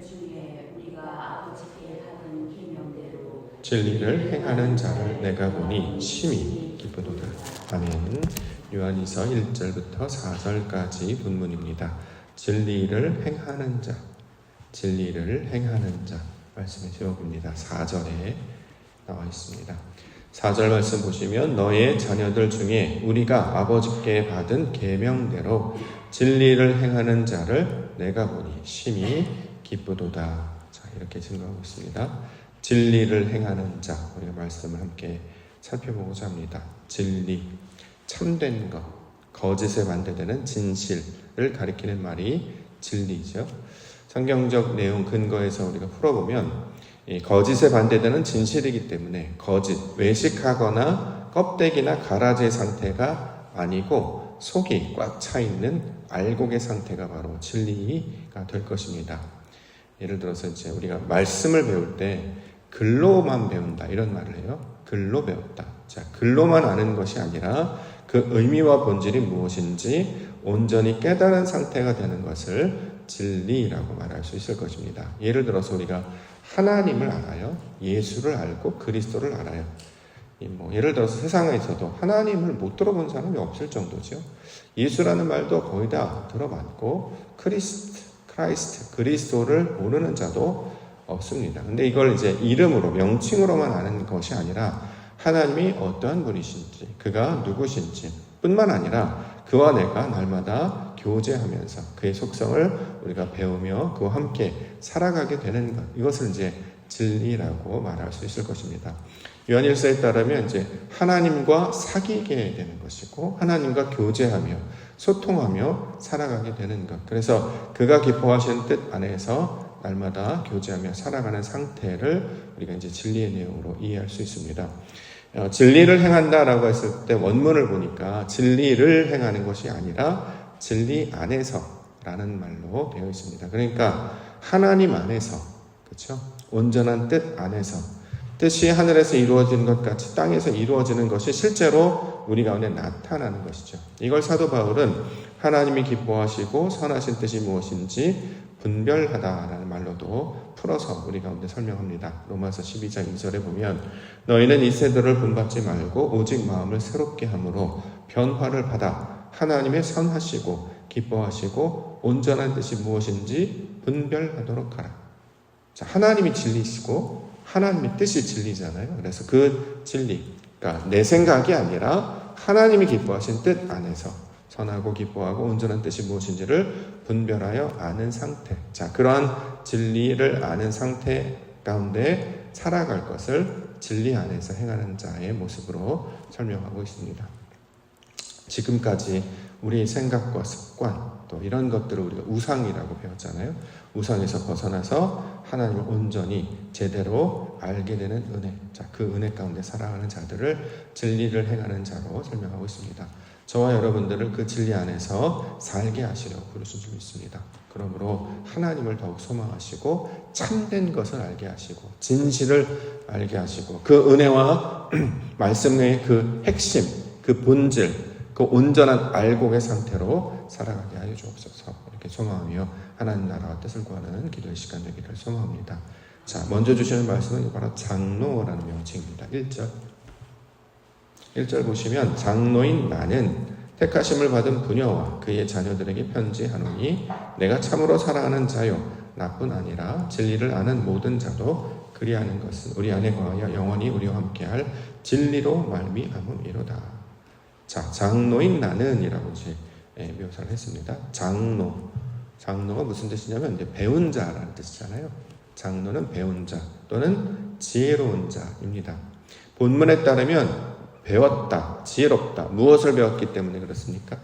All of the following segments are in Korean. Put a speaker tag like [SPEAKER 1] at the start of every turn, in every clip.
[SPEAKER 1] 자녀들 중에 우리가 아버지께 받은 계명대로
[SPEAKER 2] 진리를 행하는 자를 내가 보니 심히 기쁘도다. 아멘. 요한이서 1절부터 4절까지 본문입니다. 진리를 행하는 자, 진리를 행하는 자 말씀의 제목입니다. 4절에 나와 있습니다. 4절 말씀 보시면 너의 자녀들 중에 우리가 아버지께 받은 계명대로 진리를 행하는 자를 내가 보니 심히 기쁘도다. 자, 이렇게 증거하고 있습니다. 진리를 행하는 자, 우리가 말씀을 함께 살펴보고자 합니다. 진리, 참된 것, 거짓에 반대되는 진실을 가리키는 말이 진리죠. 성경적 내용 근거에서 우리가 풀어보면 이 거짓에 반대되는 진실이기 때문에 거짓, 외식하거나 껍데기나 가라지의 상태가 아니고 속이 꽉 차 있는 알곡의 상태가 바로 진리가 될 것입니다. 예를 들어서 이제 우리가 말씀을 배울 때 글로만 배운다 이런 말을 해요. 글로 배웠다. 자, 글로만 아는 것이 아니라 그 의미와 본질이 무엇인지 온전히 깨달은 상태가 되는 것을 진리라고 말할 수 있을 것입니다. 예를 들어서 우리가 하나님을 알아요. 예수를 알고 그리스도를 알아요. 예를 들어서 세상에서도 하나님을 못 들어본 사람이 없을 정도죠. 예수라는 말도 거의 다 들어봤고 크라이스트, 그리스도를 모르는 자도 없습니다. 근데 이걸 이제 이름으로, 명칭으로만 아는 것이 아니라 하나님이 어떠한 분이신지, 그가 누구신지 뿐만 아니라 그와 내가 날마다 교제하면서 그의 속성을 우리가 배우며 그와 함께 살아가게 되는 것, 이것을 이제 진리라고 말할 수 있을 것입니다. 요한일서에 따르면 이제 하나님과 사귀게 되는 것이고 하나님과 교제하며 소통하며 살아가게 되는 것. 그래서 그가 기뻐하시는 뜻 안에서 날마다 교제하며 살아가는 상태를 우리가 이제 진리의 내용으로 이해할 수 있습니다. 진리를 행한다라고 했을 때 원문을 보니까 진리를 행하는 것이 아니라 진리 안에서라는 말로 되어 있습니다. 그러니까 하나님 안에서, 그렇죠? 온전한 뜻 안에서, 뜻이 하늘에서 이루어지는 것 같이 땅에서 이루어지는 것이 실제로 우리 가운데 나타나는 것이죠. 이걸 사도 바울은 하나님이 기뻐하시고 선하신 뜻이 무엇인지 분별하다라는 말로도 풀어서 우리 가운데 설명합니다. 로마서 12장 2절에 보면 너희는 이 세대를 본받지 말고 오직 마음을 새롭게 함으로 변화를 받아 하나님의 선하시고 기뻐하시고 온전한 뜻이 무엇인지 분별하도록 하라. 자, 하나님이 진리시고 하나님의 뜻이 진리잖아요. 그래서 그 진리, 그러니까 내 생각이 아니라 하나님이 기뻐하신 뜻 안에서 선하고 기뻐하고 온전한 뜻이 무엇인지를 분별하여 아는 상태. 자, 그러한 진리를 아는 상태 가운데 살아갈 것을 진리 안에서 행하는 자의 모습으로 설명하고 있습니다. 지금까지 우리의 생각과 습관, 또 이런 것들을 우리가 우상이라고 배웠잖아요. 우상에서 벗어나서 하나님을 온전히 제대로 알게 되는 은혜. 자, 그 은혜 가운데 살아가는 자들을 진리를 행하는 자로 설명하고 있습니다. 저와 여러분들을 그 진리 안에서 살게 하시려고 부르신 줄 믿습니다. 그러므로 하나님을 더욱 소망하시고 참된 것을 알게 하시고 진실을 알게 하시고 그 은혜와 말씀의 그 핵심, 그 본질, 그 온전한 알곡의 상태로 살아가게 하여 주옵소서. 이렇게 소망하며 하나님 나라와 뜻을 구하는 기도의 시간 되기를 소망합니다. 자, 먼저 주시는 말씀은 바로 장로라는 명칭입니다. 1절 보시면 장로인 나는 택하심을 받은 부녀와 그의 자녀들에게 편지하노니 내가 참으로 사랑하는 자요 나뿐 아니라 진리를 아는 모든 자도 그리하는 것은 우리 안에 거하여 영원히 우리와 함께할 진리로 말미암음이로다. 자, 장로인 나는 이라고 이제 묘사를 했습니다. 장로가 무슨 뜻이냐면 이제 배운 자라는 뜻이잖아요. 장로는 배운 자 또는 지혜로운 자입니다. 본문에 따르면 배웠다, 지혜롭다. 무엇을 배웠기 때문에 그렇습니까?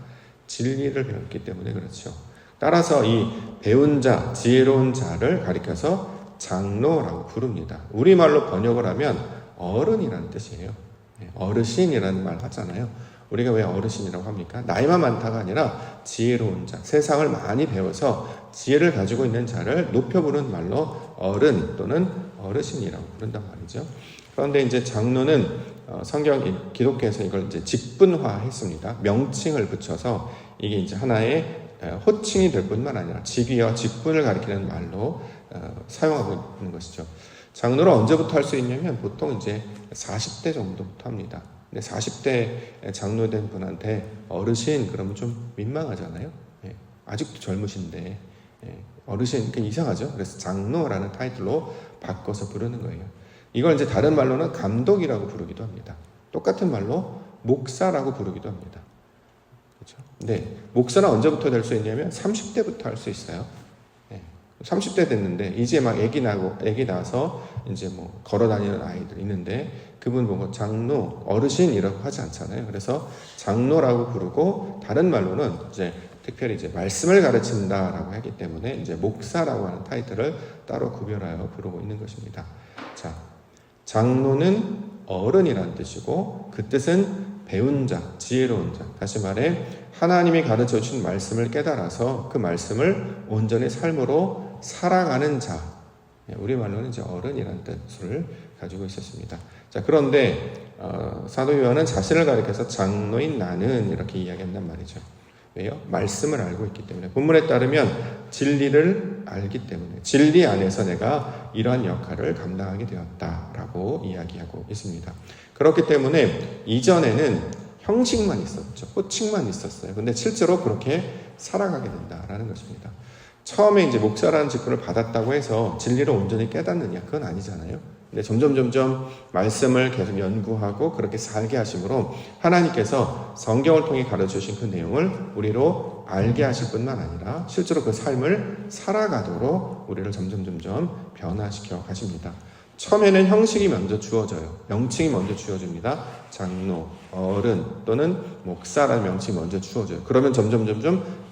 [SPEAKER 2] 진리를 배웠기 때문에 그렇죠. 따라서 이 배운 자, 지혜로운 자를 가리켜서 장로라고 부릅니다. 우리말로 번역을 하면 어른이라는 뜻이에요. 어르신이라는 말 하잖아요. 우리가 왜 어르신이라고 합니까? 나이만 많다가 아니라 지혜로운 자, 세상을 많이 배워서 지혜를 가지고 있는 자를 높여 부르는 말로 어른 또는 어르신이라고 부른단 말이죠. 그런데 이제 장로는 성경 기독교에서 이걸 이제 직분화했습니다. 명칭을 붙여서 이게 이제 하나의 호칭이 될 뿐만 아니라 직위와 직분을 가리키는 말로 사용하고 있는 것이죠. 장로를 언제부터 할 수 있냐면 보통 이제 40대 정도부터 합니다. 근데 40대 장로된 분한테 어르신 그러면 좀 민망하잖아요. 아직도 젊으신데 어르신 이상하죠. 그래서 장로라는 타이틀로 바꿔서 부르는 거예요. 이걸 이제 다른 말로는 감독이라고 부르기도 합니다. 똑같은 말로 목사라고 부르기도 합니다. 그렇죠? 네, 목사는 언제부터 될 수 있냐면 30대부터 할 수 있어요. 30대 됐는데 이제 막 애기 낳아서 이제 뭐 걸어 다니는 아이들 있는데 그분 보고 장로, 어르신이라고 하지 않잖아요. 그래서 장로라고 부르고 다른 말로는 이제 특별히 이제 말씀을 가르친다라고 하기 때문에 이제 목사라고 하는 타이틀을 따로 구별하여 부르고 있는 것입니다. 자, 장로는 어른이라는 뜻이고 그 뜻은 배운 자, 지혜로운 자. 다시 말해 하나님이 가르쳐 주신 말씀을 깨달아서 그 말씀을 온전히 삶으로 살아가는 자. 우리말로는 이제 어른이라는 뜻을 가지고 있었습니다. 자, 그런데 사도 요한은 자신을 가리켜서 장로인 나는 이렇게 이야기한단 말이죠. 왜요? 말씀을 알고 있기 때문에. 본문에 따르면 진리를 알기 때문에 진리 안에서 내가 이러한 역할을 감당하게 되었다라고 이야기하고 있습니다. 그렇기 때문에 이전에는 형식만 있었죠. 호칭만 있었어요. 근데 실제로 그렇게 살아가게 된다라는 것입니다. 처음에 이제 목사라는 직분을 받았다고 해서 진리를 온전히 깨닫느냐? 그건 아니잖아요. 근데 점점 말씀을 계속 연구하고 그렇게 살게 하심으로 하나님께서 성경을 통해 가르쳐 주신 그 내용을 우리로 알게 하실 뿐만 아니라 실제로 그 삶을 살아가도록 우리를 점점 변화시켜 가십니다. 처음에는 형식이 먼저 주어져요. 명칭이 먼저 주어집니다. 장로, 어른 또는 목사라는 명칭이 먼저 주어져요. 그러면 점점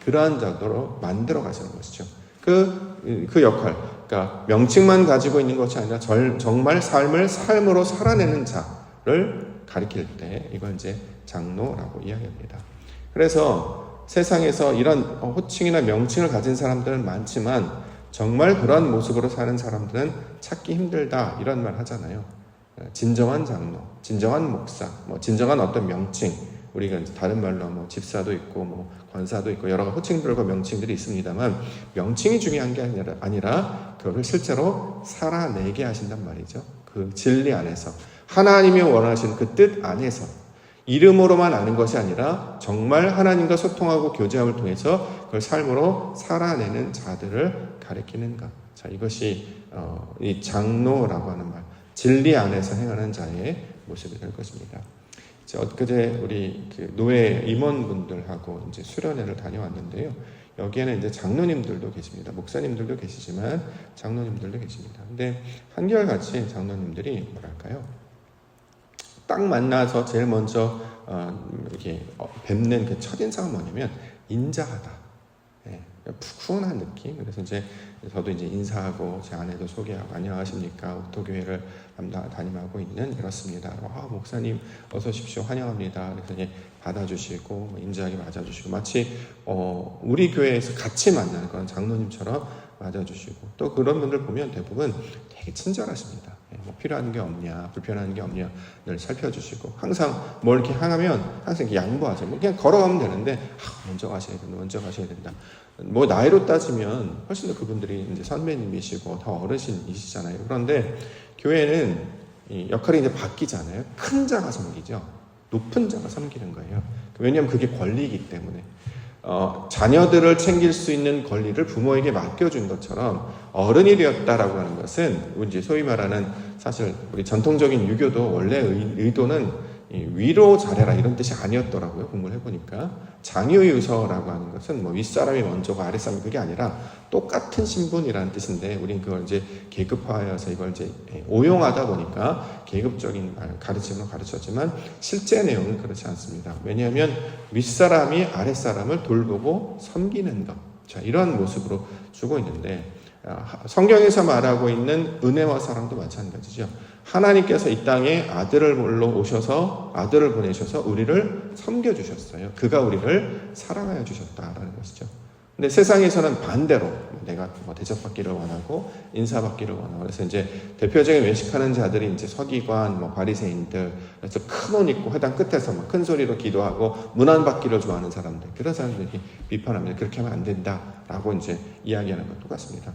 [SPEAKER 2] 그러한 자도로 만들어 가시는 것이죠. 그 역할, 그러니까 명칭만 가지고 있는 것이 아니라 정말 삶을 삶으로 살아내는 자를 가리킬 때 이걸 이제 장로라고 이야기합니다. 그래서 세상에서 이런 호칭이나 명칭을 가진 사람들은 많지만 정말 그런 모습으로 사는 사람들은 찾기 힘들다 이런 말 하잖아요. 진정한 장로, 진정한 목사, 진정한 어떤 명칭, 우리가 다른 말로 집사도 있고 권사도 있고 여러 가지 호칭들과 명칭들이 있습니다만 명칭이 중요한 게 아니라 그걸 실제로 살아내게 하신단 말이죠. 그 진리 안에서 하나님이 원하시는 그 뜻 안에서 이름으로만 아는 것이 아니라 정말 하나님과 소통하고 교제함을 통해서 그걸 삶으로 살아내는 자들을 가리키는 것. 자, 이것이 이 장로라고 하는 말, 진리 안에서 행하는 자의 모습이 될 것입니다. 엊그제 우리 노예 임원분들하고 이제 수련회를 다녀왔는데요. 여기에는 이제 장로님들도 계십니다. 목사님들도 계시지만 장로님들도 계십니다. 근데 한결같이 장로님들이 뭐랄까요? 딱 만나서 제일 먼저 이렇게 뵙는 그 첫인상은 뭐냐면 인자하다. 푸근한 느낌. 그래서 이제 저도 이제 인사하고 제 아내도 소개하고 안녕하십니까 옥토교회를 담임하고 있는 이렇습니다. 목사님 어서 오십시오 환영합니다. 그래서 이제 받아주시고 인자하게 맞아주시고 마치 우리 교회에서 같이 만나는 그런 장로님처럼 맞아주시고 또 그런 분들 보면 대부분 되게 친절하십니다. 필요한 게 없냐, 불편한 게 없냐 늘 살펴주시고 항상 뭘 이렇게 하면 항상 이렇게 양보하죠. 그냥 걸어가면 되는데 먼저 가셔야 된다. 나이로 따지면 훨씬 더 그분들이 이제 선배님이시고 더 어르신이시잖아요. 그런데 교회는 이 역할이 이제 바뀌잖아요. 큰 자가 섬기죠. 높은 자가 섬기는 거예요. 왜냐하면 그게 권리이기 때문에. 자녀들을 챙길 수 있는 권리를 부모에게 맡겨준 것처럼 어른이 되었다라고 하는 것은 이제 소위 말하는 사실 우리 전통적인 유교도 원래 의도는 위로 잘해라 이런 뜻이 아니었더라고요. 공부를 해보니까 장유유서라고 하는 것은 윗사람이 먼저고 아랫사람이 그게 아니라 똑같은 신분이라는 뜻인데 우린 그걸 이제 계급화해서 이걸 이제 오용하다 보니까 계급적인 가르침으로 가르쳤지만 실제 내용은 그렇지 않습니다. 왜냐하면 윗사람이 아랫사람을 돌보고 섬기는 것, 자, 이런 모습으로 주고 있는데 성경에서 말하고 있는 은혜와 사랑도 마찬가지죠. 하나님께서 이 땅에 아들을 보내셔서 우리를 섬겨주셨어요. 그가 우리를 사랑하여 주셨다라는 것이죠. 근데 세상에서는 반대로 내가 뭐 대접받기를 원하고 인사받기를 원하고 그래서 이제 대표적인 외식하는 자들이 이제 서기관, 뭐 바리새인들, 그래서 큰 옷 입고 회당 끝에서 막 큰 소리로 기도하고 문안받기를 좋아하는 사람들, 그런 사람들이 비판합니다. 그렇게 하면 안 된다라고 이제 이야기하는 것 똑같습니다.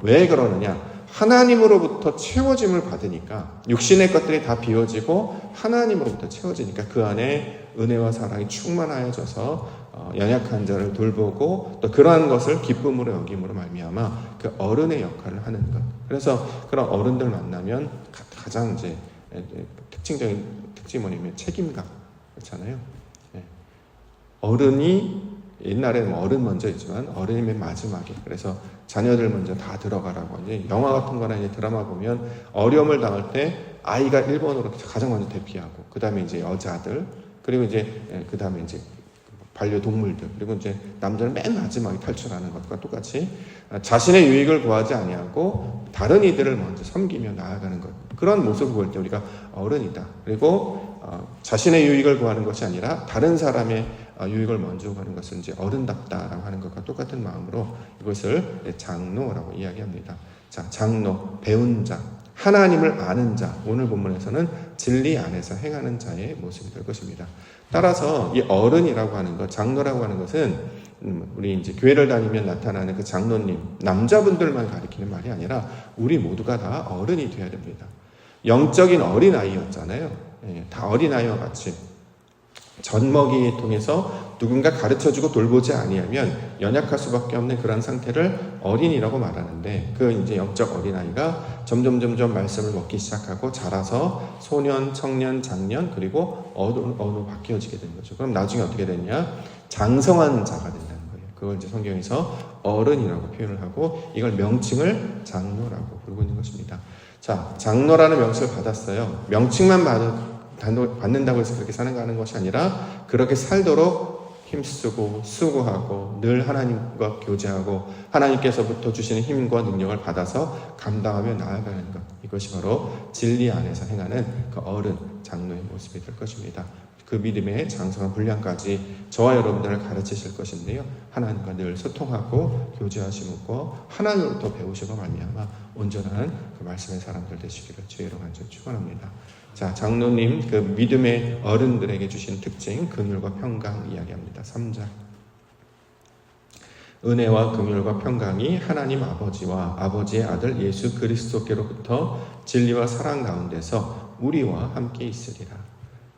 [SPEAKER 2] 왜 그러느냐? 하나님으로부터 채워짐을 받으니까 육신의 것들이 다 비워지고 하나님으로부터 채워지니까 그 안에 은혜와 사랑이 충만하여져서 연약한 자를 돌보고 또 그러한 것을 기쁨으로 여김으로 말미암아 그 어른의 역할을 하는 것. 그래서 그런 어른들 만나면 가장 이제 특징적인 특징이 뭐냐면 책임감 그렇잖아요. 어른이 옛날에는 어른 먼저 있지만 어른이 맨 마지막에 그래서 자녀들 먼저 다 들어가라고 이제 영화 같은 거나 이제 드라마 보면 어려움을 당할 때 아이가 1번으로 가장 먼저 대피하고 그 다음에 이제 여자들 그리고 이제 그 다음에 이제 반려동물들 그리고 이제 남자는 맨 마지막에 탈출하는 것과 똑같이 자신의 유익을 구하지 아니하고 다른 이들을 먼저 섬기며 나아가는 것 그런 모습을 볼 때 우리가 어른이다. 그리고 자신의 유익을 구하는 것이 아니라 다른 사람의 유익을 먼저 구하는 것은 이제 어른답다라고 하는 것과 똑같은 마음으로 이것을 장로라고 이야기합니다. 자, 장로, 배운 자, 하나님을 아는 자, 오늘 본문에서는 진리 안에서 행하는 자의 모습이 될 것입니다. 따라서 이 어른이라고 하는 것, 장로라고 하는 것은 우리 이제 교회를 다니면 나타나는 그 장로님, 남자분들만 가리키는 말이 아니라 우리 모두가 다 어른이 되어야 됩니다. 영적인 어린아이였잖아요. 다 어린아이와 같이 젖먹이 통해서 누군가 가르쳐주고 돌보지 아니하면 연약할 수밖에 없는 그런 상태를 어린이라고 말하는데 그 이제 영적 어린아이가 점점 말씀을 먹기 시작하고 자라서 소년, 청년, 장년 그리고 어른으로 바뀌어지게 된 거죠. 그럼 나중에 어떻게 되냐? 장성한 자가 된다는 거예요. 그걸 이제 성경에서 어른이라고 표현을 하고 이걸 명칭을 장로라고 부르고 있는 것입니다. 자, 장로라는 명칭을 받았어요. 명칭만 받는다고 해서 그렇게 사는 것이 아니라 그렇게 살도록 힘쓰고 수고하고 늘 하나님과 교제하고 하나님께서부터 주시는 힘과 능력을 받아서 감당하며 나아가는 것 이것이 바로 진리 안에서 행하는 그 어른 장로의 모습이 될 것입니다. 그 믿음의 장성한 분량까지 저와 여러분들을 가르치실 것인데요. 하나님과 늘 소통하고 교제하시고 하나님으로부터 배우시고 말미암아 온전한 그 말씀의 사람들 되시기를 주의로 간절히 축원합니다. 자, 장로님 그 믿음의 어른들에게 주신 특징 긍휼과 평강 이야기합니다. 3장 은혜와 긍휼과 평강이 하나님 아버지와 아버지의 아들 예수 그리스도께로부터 진리와 사랑 가운데서 우리와 함께 있으리라.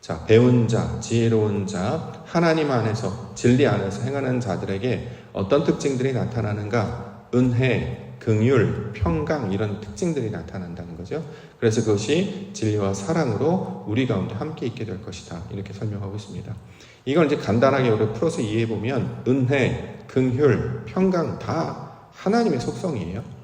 [SPEAKER 2] 자, 배운 자, 지혜로운 자, 하나님 안에서 진리 안에서 행하는 자들에게 어떤 특징들이 나타나는가? 은혜, 긍휼, 평강 이런 특징들이 나타난다는 거죠. 그래서 그것이 진리와 사랑으로 우리 가운데 함께 있게 될 것이다. 이렇게 설명하고 있습니다. 이걸 이제 간단하게 우리 풀어서 이해해 보면 은혜, 긍휼, 평강 다 하나님의 속성이에요.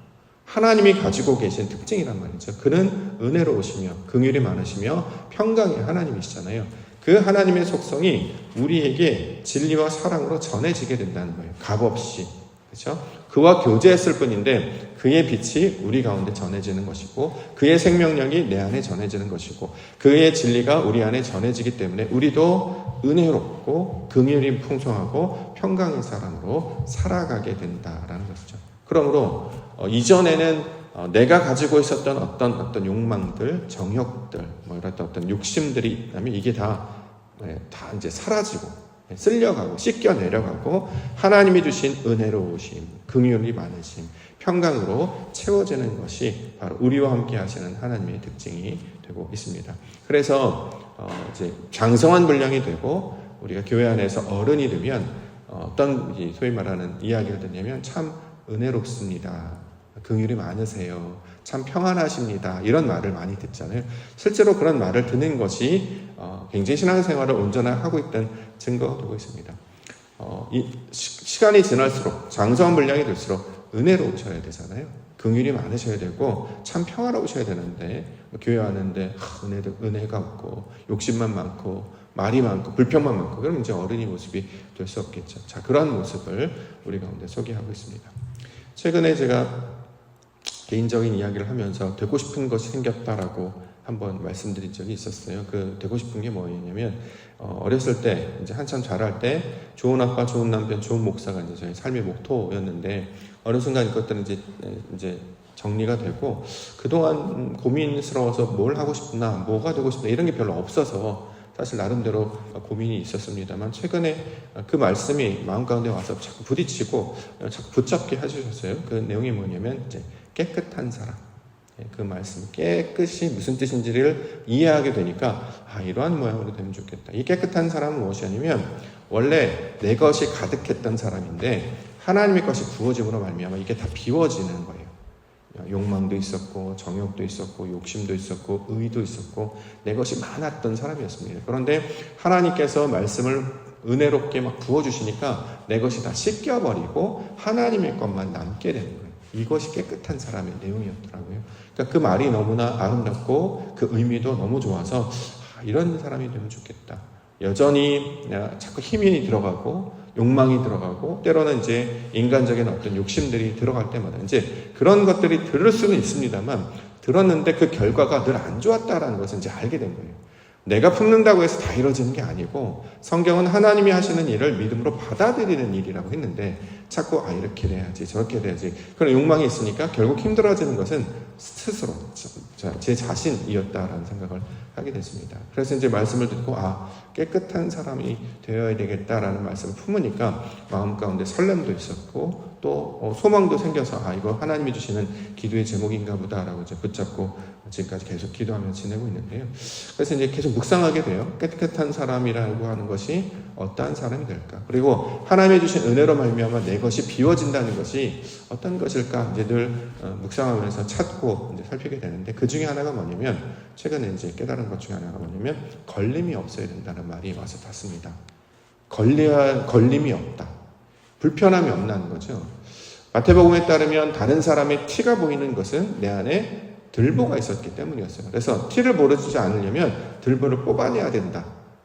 [SPEAKER 2] 하나님이 가지고 계신 특징이란 말이죠. 그는 은혜로우시며 긍휼이 많으시며 평강이 하나님이시잖아요. 그 하나님의 속성이 우리에게 진리와 사랑으로 전해지게 된다는 거예요. 값없이. 그렇죠? 그와 교제했을 뿐인데 그의 빛이 우리 가운데 전해지는 것이고 그의 생명력이 내 안에 전해지는 것이고 그의 진리가 우리 안에 전해지기 때문에 우리도 은혜롭고 긍휼이 풍성하고 평강의 사람으로 살아가게 된다라는 것이죠. 그러므로 이전에는 내가 가지고 있었던 어떤 욕망들, 정욕들, 뭐 이런 어떤 욕심들이 있다면 이게 다 이제 사라지고 쓸려가고 씻겨 내려가고 하나님이 주신 은혜로우심, 긍휼이 많으심, 평강으로 채워지는 것이 바로 우리와 함께 하시는 하나님의 특징이 되고 있습니다. 그래서 이제 장성한 분량이 되고 우리가 교회 안에서 어른이 되면 어떤 소위 말하는 이야기를 듣냐면 참 은혜롭습니다. 긍휼이 많으세요. 참 평안하십니다. 이런 말을 많이 듣잖아요. 실제로 그런 말을 듣는 것이 굉장히 신앙생활을 온전하게 하고 있다는 증거가 되고 있습니다. 시간이 지날수록 장성한 분량이 될수록 은혜로우셔야 되잖아요. 긍휼이 많으셔야 되고 참 평안하셔야 되는데 교회 왔는데 은혜가 없고 욕심만 많고 말이 많고 불평만 많고 그럼 이제 어른이 모습이 될 수 없겠죠. 자, 그러한 모습을 우리 가운데 소개하고 있습니다. 최근에 제가 개인적인 이야기를 하면서 되고 싶은 것이 생겼다라고 한번 말씀드린 적이 있었어요. 그 되고 싶은 게 뭐였냐면 어렸을 때 이제 한참 자랄 때 좋은 아빠, 좋은 남편, 좋은 목사가 이제 저희 삶의 목토였는데 어느 순간 그것들은 이제 정리가 되고 그동안 고민스러워서 뭘 하고 싶나, 뭐가 되고 싶나 이런 게 별로 없어서 사실 나름대로 고민이 있었습니다만 최근에 그 말씀이 마음 가운데 와서 자꾸 부딪히고 자꾸 붙잡게 해주셨어요. 그 내용이 뭐냐면 이제 깨끗한 사람. 그 말씀 깨끗이 무슨 뜻인지를 이해하게 되니까 이러한 모양으로 되면 좋겠다. 이 깨끗한 사람은 무엇이 아니면 원래 내 것이 가득했던 사람인데 하나님의 것이 부어짐으로 말미암아 이게 다 비워지는 거예요. 욕망도 있었고 정욕도 있었고 욕심도 있었고 의도 있었고 내 것이 많았던 사람이었습니다. 그런데 하나님께서 말씀을 은혜롭게 막 부어주시니까 내 것이 다 씻겨버리고 하나님의 것만 남게 되는 거예요. 이것이 깨끗한 사람의 내용이었더라고요. 그러니까 그 말이 너무나 아름답고 그 의미도 너무 좋아서 이런 사람이 되면 좋겠다. 여전히 자꾸 힘이 들어가고 욕망이 들어가고 때로는 이제 인간적인 어떤 욕심들이 들어갈 때마다 이제 그런 것들이 들을 수는 있습니다만 들었는데 그 결과가 늘 안 좋았다라는 것을 이제 알게 된 거예요. 내가 품는다고 해서 다 이루어지는 게 아니고 성경은 하나님이 하시는 일을 믿음으로 받아들이는 일이라고 했는데 자꾸 이렇게 돼야지 저렇게 돼야지 그런 욕망이 있으니까 결국 힘들어지는 것은 스스로 제 자신이었다라는 생각을 하게 됐습니다. 그래서 이제 말씀을 듣고 깨끗한 사람이 되어야 되겠다라는 말씀을 품으니까 마음 가운데 설렘도 있었고 또 소망도 생겨서 이거 하나님이 주시는 기도의 제목인가 보다라고 이제 붙잡고 지금까지 계속 기도하며 지내고 있는데요. 그래서 이제 계속 묵상하게 돼요. 깨끗한 사람이라고 하는 것이 어떠한 사람이 될까? 그리고 하나님이 주신 은혜로 말미암아 내 것이 비워진다는 것이 어떤 것일까? 이제 늘 묵상하면서 찾고 이제 살피게 되는데 그 중에 하나가 뭐냐면 최근에 이제 깨달은 것 중에 하나가 뭐냐면 걸림이 없어야 된다는 말이 와서 닿습니다. 걸림이 없다. 불편함이 없다는 거죠. 마태복음에 따르면 다른 사람의 티가 보이는 것은 내 안에 들보가 있었기 때문이었어요. 그래서 티를 보여주지 않으려면 들보를 뽑아내야 된다.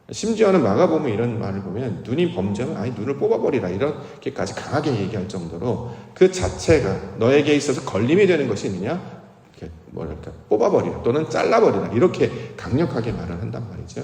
[SPEAKER 2] 심지어는 마가복음 이런 말을 보면 눈이 범죄하면 눈을 뽑아버리라 이렇게까지 강하게 얘기할 정도로 그 자체가 너에게 있어서 걸림이 되는 것이 있느냐? 뽑아버리라 또는 잘라버리라 이렇게 강력하게 말을 한단 말이죠.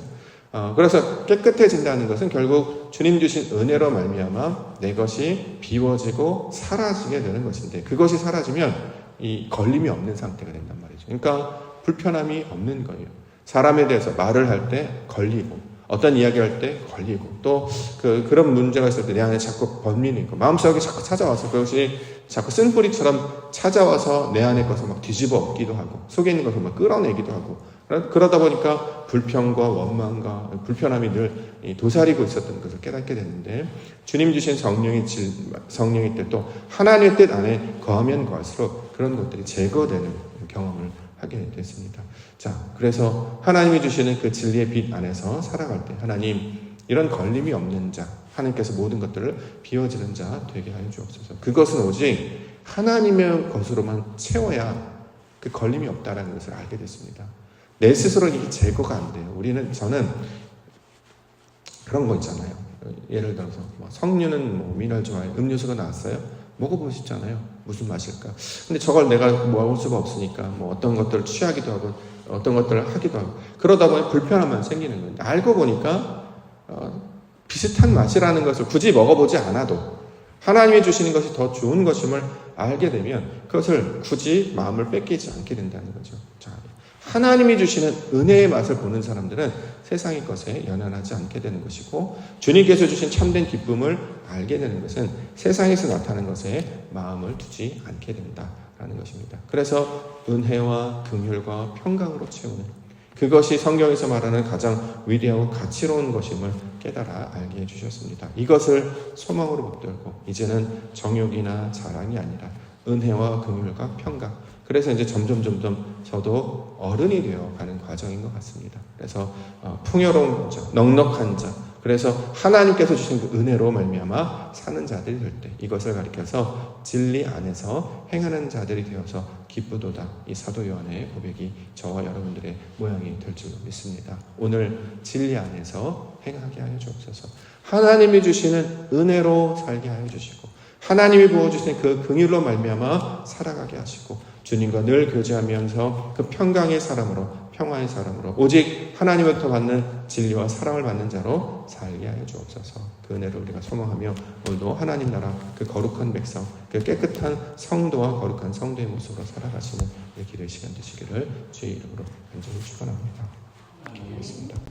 [SPEAKER 2] 그래서 깨끗해진다는 것은 결국 주님 주신 은혜로 말미암아 내 것이 비워지고 사라지게 되는 것인데 그것이 사라지면 이 걸림이 없는 상태가 된단 말이죠. 그러니까 불편함이 없는 거예요. 사람에 대해서 말을 할 때 걸리고 어떤 이야기를 할 때 걸리고 또 그런 문제가 있을 때 내 안에 자꾸 번민이 있고 마음속에 자꾸 찾아와서 그것이 자꾸 쓴뿌리처럼 찾아와서 내 안에 것을 막 뒤집어 엎기도 하고 속에 있는 것을 막 끌어내기도 하고 그러다 보니까 불평과 원망과 불편함이 늘 도사리고 있었던 것을 깨닫게 됐는데 주님 주신 성령의 뜻 또 하나님의 뜻 안에 거하면 거할수록 그런 것들이 제거되는 경험을 하게 됐습니다. 자, 그래서 하나님이 주시는 그 진리의 빛 안에서 살아갈 때 하나님 이런 걸림이 없는 자 하나님께서 모든 것들을 비워지는 자 되게 하여 주옵소서. 그것은 오직 하나님의 것으로만 채워야 그 걸림이 없다라는 것을 알게 됐습니다. 내 스스로 이게 제거가 안 돼요. 저는 그런 거 있잖아요. 예를 들어서 석류는 미네랄 좋아해요. 음료수가 나왔어요. 먹어보시잖아요. 무슨 맛일까? 근데 저걸 내가 먹을 수가 없으니까 어떤 것들을 취하기도 하고 어떤 것들을 하기도 하고 그러다 보니 불편함만 생기는 거예요. 알고 보니까 비슷한 맛이라는 것을 굳이 먹어보지 않아도 하나님이 주시는 것이 더 좋은 것임을 알게 되면 그것을 굳이 마음을 뺏기지 않게 된다는 거죠. 자, 하나님이 주시는 은혜의 맛을 보는 사람들은 세상의 것에 연연하지 않게 되는 것이고 주님께서 주신 참된 기쁨을 알게 되는 것은 세상에서 나타나는 것에 마음을 두지 않게 된다라는 것입니다. 그래서 은혜와 긍휼과 평강으로 채우는 그것이 성경에서 말하는 가장 위대하고 가치로운 것임을 깨달아 알게 해주셨습니다. 이것을 소망으로 붙들고 이제는 정욕이나 자랑이 아니라 은혜와 긍휼과 평강 그래서 이제 점점 저도 어른이 되어가는 과정인 것 같습니다. 그래서 풍요로운 자, 넉넉한 자, 그래서 하나님께서 주신 그 은혜로 말미암아 사는 자들이 될 때 이것을 가리켜서 진리 안에서 행하는 자들이 되어서 기쁘도다. 이 사도 요한의 고백이 저와 여러분들의 모양이 될 줄로 믿습니다. 오늘 진리 안에서 행하게 하여 주옵소서. 하나님이 주시는 은혜로 살게 하여 주시고 하나님이 부어주신 그 긍휼로 말미암아 살아가게 하시고 주님과 늘 교제하면서 그 평강의 사람으로, 평화의 사람으로, 오직 하나님으로부터 받는 진리와 사랑을 받는 자로 살게 하여 주옵소서. 그 은혜를 우리가 소망하며 오늘도 하나님 나라 그 거룩한 백성, 그 깨끗한 성도와 거룩한 성도의 모습으로 살아가시는 기도의 시간 되시기를 주의 이름으로 간절히 축원합니다. 기도하겠습니다.